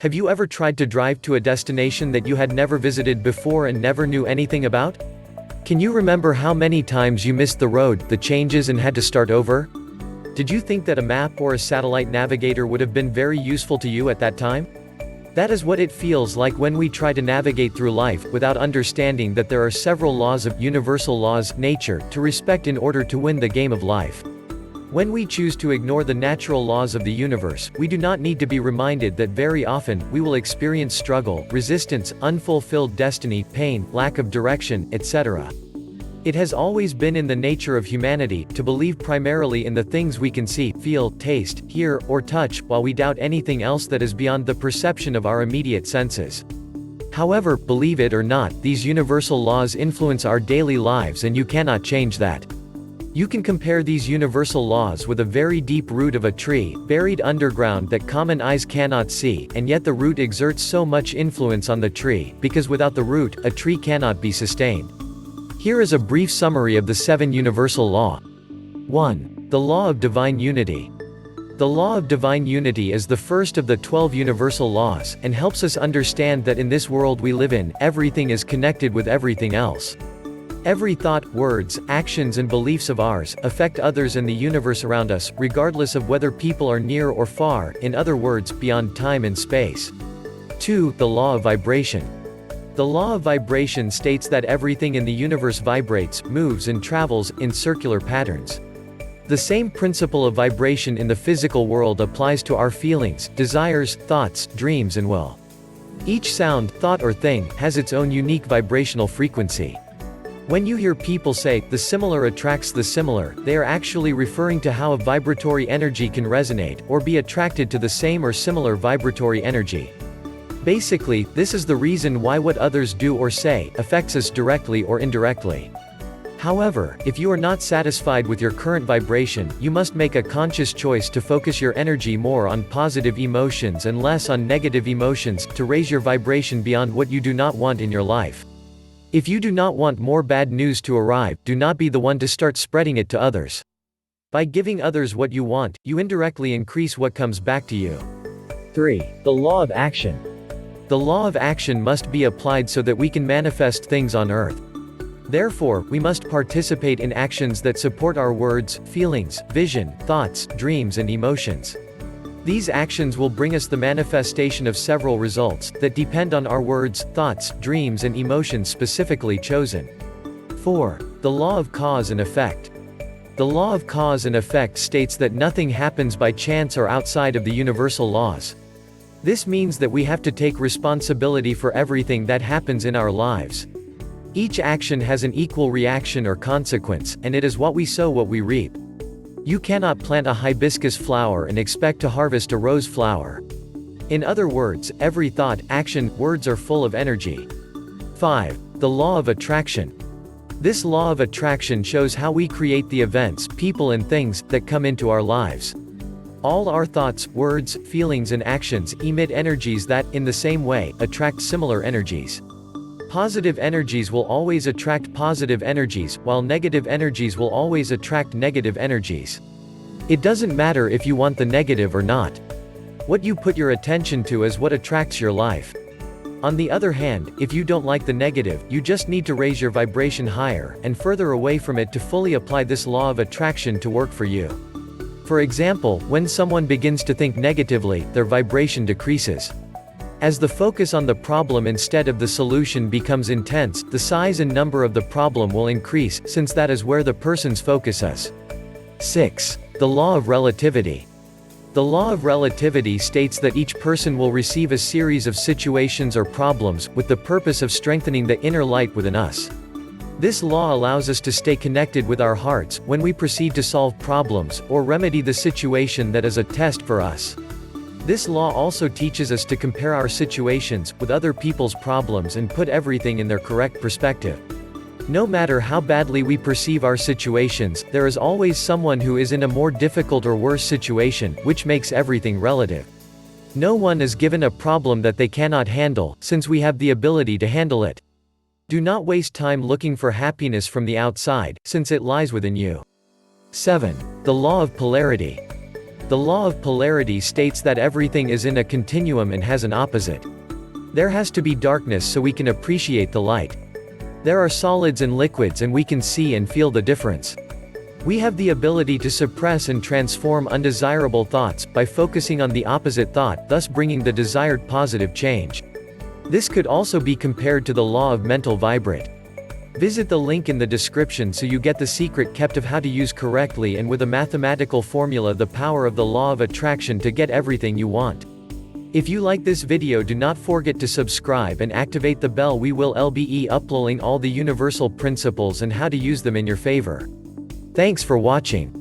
Have you ever tried to drive to a destination that you had never visited before and never knew anything about? Can you remember how many times you missed the road, the changes, and had to start over? Did you think that a map or a satellite navigator would have been very useful to you at that time? That is what it feels like when we try to navigate through life, without understanding that there are several laws of universal laws, nature, to respect in order to win the game of life. When we choose to ignore the natural laws of the universe, we do not need to be reminded that very often, we will experience struggle, resistance, unfulfilled destiny, pain, lack of direction, etc. It has always been in the nature of humanity, to believe primarily in the things we can see, feel, taste, hear, or touch, while we doubt anything else that is beyond the perception of our immediate senses. However, believe it or not, these universal laws influence our daily lives and you cannot change that. You can compare these universal laws with a very deep root of a tree, buried underground that common eyes cannot see, and yet the root exerts so much influence on the tree, because without the root, a tree cannot be sustained. Here is a brief summary of the 7 universal law. 1. The law of divine unity. The law of divine unity is the first of the 12 universal laws, and helps us understand that in this world we live in, everything is connected with everything else. Every thought, words, actions and beliefs of ours, affect others and the universe around us, regardless of whether people are near or far, in other words, beyond time and space. 2. The law of vibration. The law of vibration states that everything in the universe vibrates, moves and travels, in circular patterns. The same principle of vibration in the physical world applies to our feelings, desires, thoughts, dreams and will. Each sound, thought or thing, has its own unique vibrational frequency. When you hear people say, "the similar attracts the similar," they are actually referring to how a vibratory energy can resonate, or be attracted to the same or similar vibratory energy. Basically, this is the reason why what others do or say, affects us directly or indirectly. However, if you are not satisfied with your current vibration, you must make a conscious choice to focus your energy more on positive emotions and less on negative emotions, to raise your vibration beyond what you do not want in your life. If you do not want more bad news to arrive, do not be the one to start spreading it to others. By giving others what you want, you indirectly increase what comes back to you. 3. The law of action. The law of action must be applied so that we can manifest things on earth. Therefore, we must participate in actions that support our words, feelings, vision, thoughts, dreams and emotions. These actions will bring us the manifestation of several results, that depend on our words, thoughts, dreams and emotions specifically chosen. 4. The law of cause and effect. The law of cause and effect states that nothing happens by chance or outside of the universal laws. This means that we have to take responsibility for everything that happens in our lives. Each action has an equal reaction or consequence, and it is what we sow what we reap. You cannot plant a hibiscus flower and expect to harvest a rose flower. In other words, every thought, action, words are full of energy. 5. The law of attraction. This law of attraction shows how we create the events, people and things, that come into our lives. All our thoughts, words, feelings and actions emit energies that, in the same way, attract similar energies. Positive energies will always attract positive energies, while negative energies will always attract negative energies. It doesn't matter if you want the negative or not. What you put your attention to is what attracts your life. On the other hand, if you don't like the negative, you just need to raise your vibration higher, and further away from it to fully apply this law of attraction to work for you. For example, when someone begins to think negatively, their vibration decreases. As the focus on the problem instead of the solution becomes intense, the size and number of the problem will increase, since that is where the person's focus is. 6. The law of relativity. The law of relativity states that each person will receive a series of situations or problems, with the purpose of strengthening the inner light within us. This law allows us to stay connected with our hearts, when we proceed to solve problems, or remedy the situation that is a test for us. This law also teaches us to compare our situations with other people's problems and put everything in their correct perspective. No matter how badly we perceive our situations, there is always someone who is in a more difficult or worse situation, which makes everything relative. No one is given a problem that they cannot handle, since we have the ability to handle it. Do not waste time looking for happiness from the outside, since it lies within you. 7. The law of polarity. The law of polarity states that everything is in a continuum and has an opposite. There has to be darkness so we can appreciate the light. There are solids and liquids and we can see and feel the difference. We have the ability to suppress and transform undesirable thoughts, by focusing on the opposite thought, thus bringing the desired positive change. This could also be compared to the law of mental vibrate. Visit the link in the description so you get the secret kept of how to use correctly and with a mathematical formula the power of the law of attraction to get everything you want. If you like this video, do not forget to subscribe and activate the bell. We will be uploading all the universal principles and how to use them in your favor. Thanks for watching.